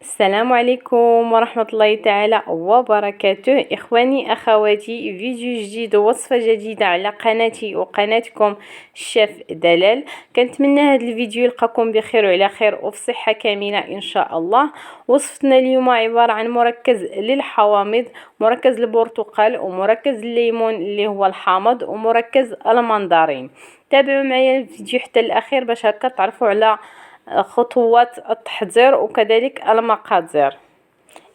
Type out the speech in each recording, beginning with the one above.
السلام عليكم ورحمة الله تعالى وبركاته. إخواني أخواتي، فيديو جديد ووصفة جديدة على قناتي وقناتكم الشيف دلال. كنتمنى هذا الفيديو يلقاكم بخير وعلى خير وبصحة كاملة إن شاء الله. وصفتنا اليوم عبارة عن مركز للحوامض، مركز البرتقال ومركز الليمون اللي هو الحامض ومركز المنظرين. تابعوا معايا الفيديو حتى الأخير باش هكا تعرفوا على خطوات التحضير وكذلك المقادير.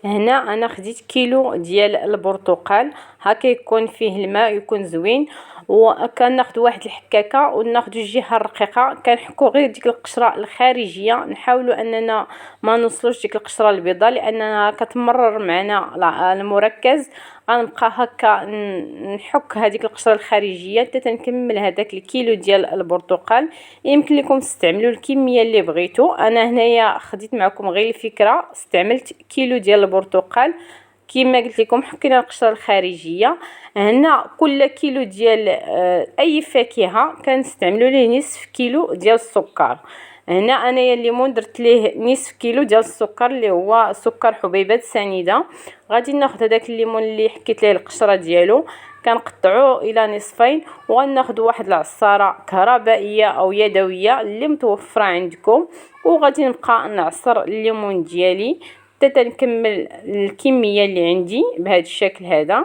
هنا انا خديت كيلو ديال البرتقال، هكا يكون فيه الماء يكون زوين، وكناخذ واحد الحكاكه وناخذ الجهه الرقيقه، كنحكو غير ديك القشره الخارجيه، نحاولوا اننا ما نوصلوش ديك القشره البيضاء لانها كتمرر معنا المركز. غنبقى هكا نحك هذيك القشره الخارجيه حتى تنكمل هذاك الكيلو ديال البرتقال. يمكن لكم تستعملوا الكميه اللي بغيتو، انا هنايا خديت معكم غير الفكره، استعملت كيلو ديال البرتقال. كما قلت لكم حكينا القشره الخارجيه. هنا كل كيلو ديال اي فاكهه كنستعملوا ليه نصف كيلو ديال السكر. هنا انايا الليمون درت ليه نصف كيلو ديال السكر اللي هو سكر حبيبات سنيده. غادي ناخذ هذاك الليمون اللي حكيت ليه القشره ديالو، كنقطعوه الى نصفين، وغناخذ واحد العصاره كهربائيه او يدويه اللي متوفره عندكم، وغادي نبقى نعصر الليمون ديالي حتى تنكمل الكميه اللي عندي بهذا الشكل هذا.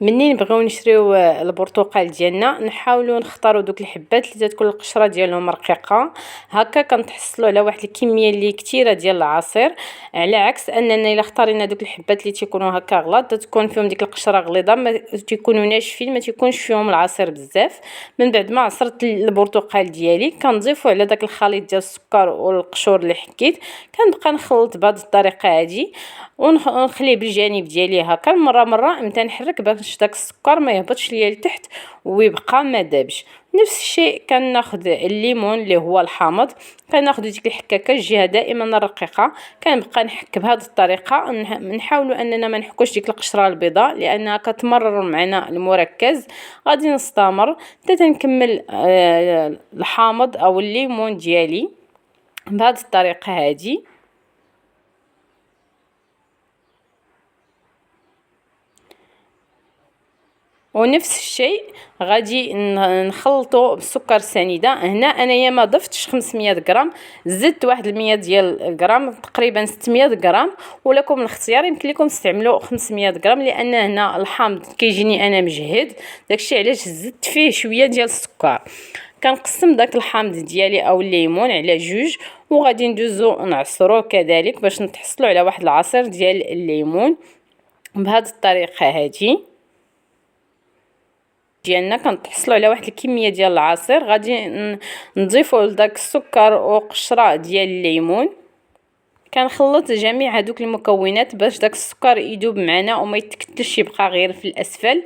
منين نبغيو نشريو البرتقال ديالنا نحاولوا نختاروا دوك الحبات اللي تكون القشره ديالهم رقيقه، هكا كنتحصلوا على واحد الكميه اللي كثيره ديال العصير، على عكس اننا الا اختارينا دوك الحبات اللي تيكونوا هكا غلاط تكون فيهم ديك القشره غليظه، ما تيكونوا ناشفين، ما تيكونش فيهم العصير بزاف. من بعد ما عصرت البرتقال ديالي كنضيفوا على داك الخليط ديال السكر والقشور اللي حكيت، كنبقى نخلط بهذه الطريقه هذه ونخليه بالجانب ديالي هكا مره امتى نحرك باش داك السكر ما يهبطش ليا لتحت ويبقى ما دابش. نفس الشيء كناخذ الليمون اللي هو الحامض، كناخذ ديك الحكاكه الجهه دائما الرقيقه، كنبقى نحك بهذه الطريقه، نحاولوا اننا ما نحكوش ديك القشره البيضاء لانها كتمرر معنا المركز. غادي نستمر حتى تنكمل الحامض او الليمون ديالي بهذه الطريقه هذه. ونفس الشيء غادي نخلطو بالسكر السنيده. هنا انايا ما ضفتش 500 غرام، زدت واحد 100 ديال غرام، تقريبا 600 غرام، ولكم الاختيار، يمكن لكم تستعملوا 500 غرام لان هنا الحامض كيجيني انا مجهد، داكشي علاش زدت فيه شويه ديال السكر. كنقسم داك الحامض ديالي او الليمون على جوج، وغادي ندوزو نعصروه كذلك باش نتحصلوا على واحد العصير ديال الليمون بهذه الطريقه هذه ديالنا. كنتحصلوا على واحد الكميه ديال العصير، غادي نضيفوا لداك السكر وقشره ديال الليمون. كنخلط جميع هذوك المكونات باش داك السكر يذوب معنا وما يتكتلش يبقى غير في الاسفل.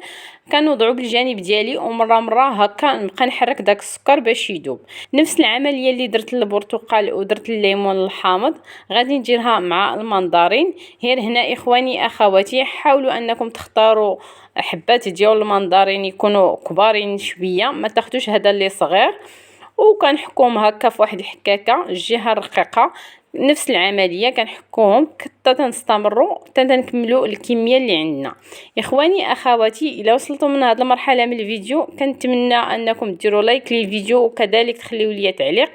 كنوضعو بالجانب ديالي ومره هكا نبقى نحرك داك السكر باش يذوب. نفس العمليه اللي درت للبرتقال ودرت الليمون الحامض غادي نديرها مع المنظرين. غير هنا اخواني اخواتي حاولوا انكم تختاروا حبات ديال المنظرين يكونوا كبارين شويه، ما تاخذوش هذا اللي صغير، وكنحكوهم هكا في واحد الحكاكه الجهه الرقيقه. نفس العمليه كنحكوهم حتى تنستمروا حتى تنكملوا الكميه اللي عندنا. اخواني اخواتي، الى وصلتوا من هذه المرحله من الفيديو كنتمنى انكم ديروا لايك للفيديو وكذلك تخليوا لي تعليق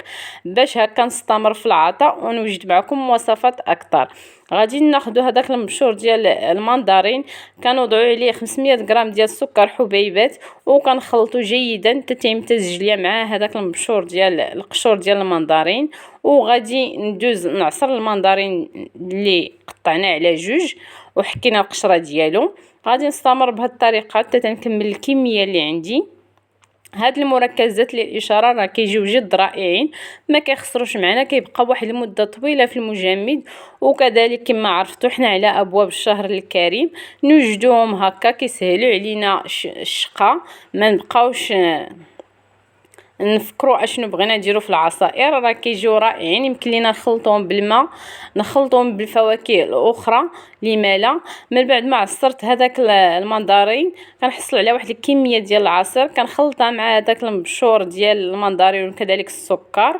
باش هكا نستمر في العطاء ونوجد معكم وصفات اكثر. غادي ناخذوا هذاك المبشور ديال المنظرين، كنوضعوا عليه 500 غرام ديال السكر حبيبات، وكنخلطوا جيدا حتى تيمتزج ليا مع هذاك المبشور ديال القشور ديال المنظرين. وغادي ندوز نعصر المنظرين اللي قطعناه على جوج وحكينا القشره ديالو. غادي نستمر بهذه الطريقه حتى تنكمل الكميه اللي عندي. هاد المركزات للاشاره راه كيجيو جد رائعين، ما كيخسروش معنا، كيبقى واحد المده طويله في المجمد، وكذلك كما عرفتوا حنا على ابواب الشهر الكريم نوجدوهم هكا كيسهلوا علينا الشقه، ما نبقاوش نفكروا اشنو بغينا نديرو في العصائر، راه كيجيو رائعين. يمكن لينا نخلطوهم بالماء، نخلطوهم بالفواكه الاخرى، لما لا. من بعد ما عصرت هذاك المنظرين كنحصل على واحد الكميه ديال العصير، كنخلطها مع هذاك المبشور ديال المنظرين وكذلك السكر.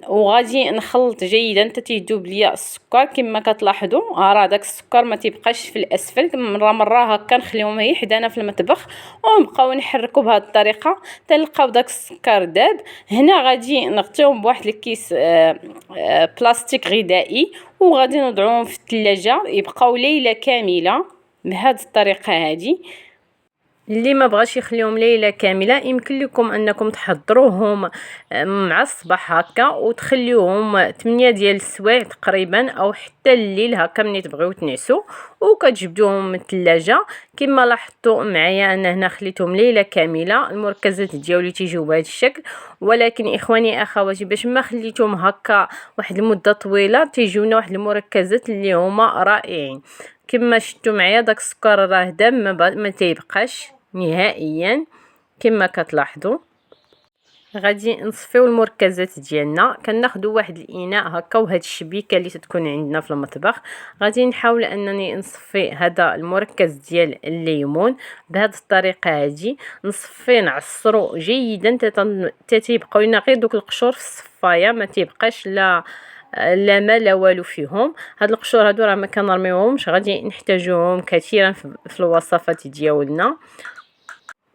وغادي نخلط جيدا حتى تيذوب ليا السكر. كما كتلاحظوا راه داك السكر ما تيبقاش في الاسفل، مره هكا نخليهم هي حدانا في المطبخ ونبقاو نحركوا بهذه الطريقه تلقاو داك السكر داب. هنا غادي نغطيوهم بواحد الكيس بلاستيك غذائي وغادي نوضعوهم في الثلاجه يبقاو ليله كامله بهذه الطريقه هذه. اللي ما بغاش يخليهم ليله كامله يمكن لكم انكم تحضروهم مع الصباح هكا وتخليوهم 8 ديال السوايع تقريبا او حتى الليل هكا ملي تبغيو تنعسوا وكتجبدوهم من الثلاجه. كما لاحظتوا معايا انا هنا خليتهم ليله كامله. المركزات ديالي تيجيو بهذا الشكل، ولكن اخواني اخواتي باش ما خليتهم هكا واحد المده طويله تيجيونا واحد المركزات اللي هما رائعين. كما شفتوا معايا داك السكر راه داب ما تيبقاش نهائيا. كما كتلاحظوا غادي نصفيو المركزات ديالنا. كناخذوا واحد الاناء هكا وهاد الشبيكه اللي تتكون عندنا في المطبخ، غادي نحاول انني نصفي هذا المركز ديال الليمون بهذه الطريقه هذه. نصفي نعصرو جيدا حتى تيبقاو لنا غير دوك القشور في الصفايه، ما تيبقاش لا ما لا والو فيهم. هاد القشور هادو راه ما كنرميوهمش، غادي نحتاجوهم كثيرا في الوصفات ديالنا.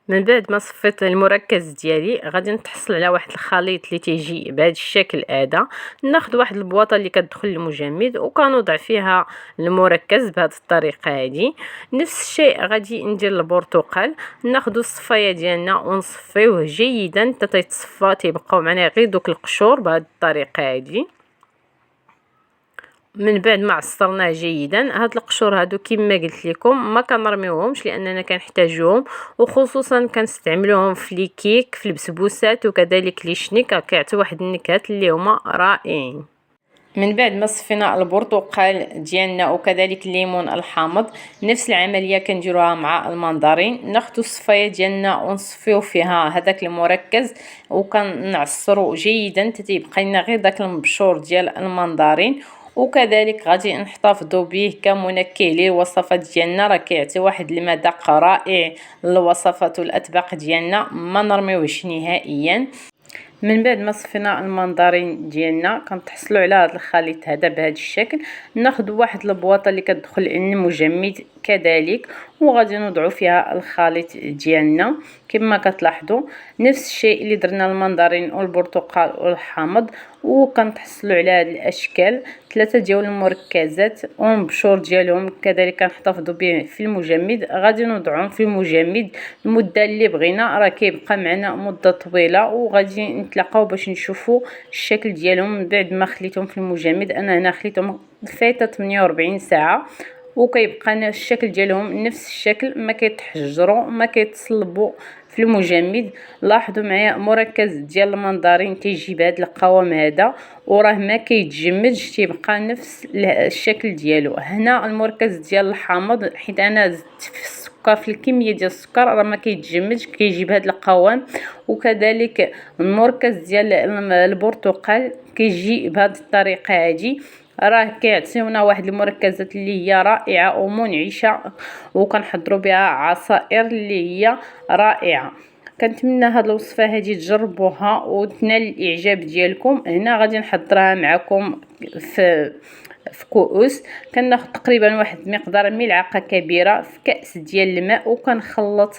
من بعد ما صفيت المركز ديالي غادي نتحصل على واحد الخليط اللي تيجي بهذا الشكل هذا. ناخذ واحد البواطه اللي كتدخل المجمد وكنوضع فيها المركز بهذه الطريقه هذه. نفس الشيء غادي ندير البرتقال، ناخذ الصفايه ديالنا ونصفيوه جيدا حتى تيتصفى تيبقاو معنا غير دوك القشور بهذه الطريقه هذه. من بعد ما عصرناه جيدا هاد القشور هادو كما قلت لكم ما كنرميوهمش لاننا كنحتاجوهم، وخصوصا كنستعملوهم في لي كيك في البسبوسات وكذلك لي شنيك كيعطيو واحد النكهات اللي هما رائعين. من بعد ما صفينا البرتقال ديالنا وكذلك الليمون الحامض نفس العمليه كنديروها مع المنظرين. ناخذ الصفايه ديالنا ونصفيو فيها هذاك المركز وكنعصرو جيدا حتى تيبقى لنا غير داك المبشور ديال المنظرين، وكذلك غادي نحتفظوا به كمنكه للوصفات ديالنا. راه كيعطي واحد المذاق رائع للوصفات والاطباق ديالنا ما نرميوهش نهائيا. من بعد ما صفينا المنظرين ديالنا كنتحصلوا على هذا الخليط هذا بهذا الشكل. ناخذ واحد البواطه اللي كتدخل المجمد كذلك وغادي نوضعوا فيها الخليط ديالنا. كما كتلاحظوا نفس الشيء اللي درنا المنظرين والبرتقال والحامض، وكنتحصلوا على هذه الاشكال 3 ديال المركزات ومبشور ديالهم كذلك كنحتفظوا به في المجمد. غادي نوضعهم في المجمد المده اللي بغينا، راه كيبقى معنا مده طويله، وغادي نتلاقاو باش نشوفوا الشكل ديالهم من بعد ما خليتهم في المجمد. انا هنا خليتهم فايته 48 ساعه وكيبقى الشكل ديالهم نفس الشكل، ما كيتحجروا ما كيتصلبوا في المجمد. لاحظوا معايا مركز ديال المنظرين تيجي بهذا القوام هذا وراه ما كيتجمدش تيبقى نفس الشكل ديالو. هنا المركز ديال الحامض حيت انا زدت في السكر في الكميه ديال السكر راه ما كيتجمدش كيجي بهذا القوام، وكذلك المركز ديال البرتقال كيجي بهذه الطريقه هذه. راه كيعطيونا واحد المركزات اللي هي رائعه ومنعشه وكنحضروا بها عصائر اللي هي رائعه. كنتمنى هاد الوصفه هذه تجربوها وتنال الاعجاب ديالكم. هنا غادي نحضرها معكم في كؤوس. كناخذ تقريبا واحد مقدار ملعقه كبيره في كاس ديال الماء وكنخلط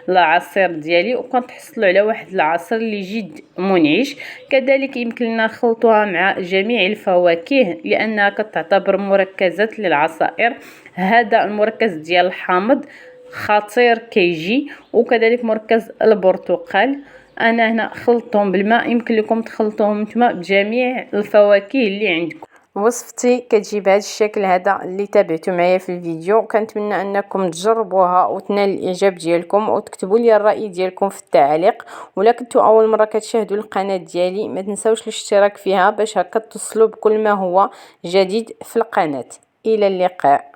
العصير ديالي وكنتحصلوا على واحد العصير اللي جد منعش. كذلك يمكن لنا نخلطوها مع جميع الفواكه لانها كتعتبر مركزات للعصائر. هذا المركز ديال الحامض خطير كيجي، وكذلك مركز البرتقال انا هنا خلطتهم بالماء، يمكن لكم تخلطوهم نتوما بجميع الفواكه اللي عندكم. وصفتي كتجي بهذا الشكل هذا اللي تابعتوا معايا في الفيديو. كنتمنى انكم تجربوها وتنال الاعجاب ديالكم وتكتبوا لي الراي ديالكم في التعليق. ولا كنتوا اول مره كتشاهدوا القناه ديالي ما تنساوش الاشتراك فيها باش هكا توصلوا بكل ما هو جديد في القناه. الى اللقاء.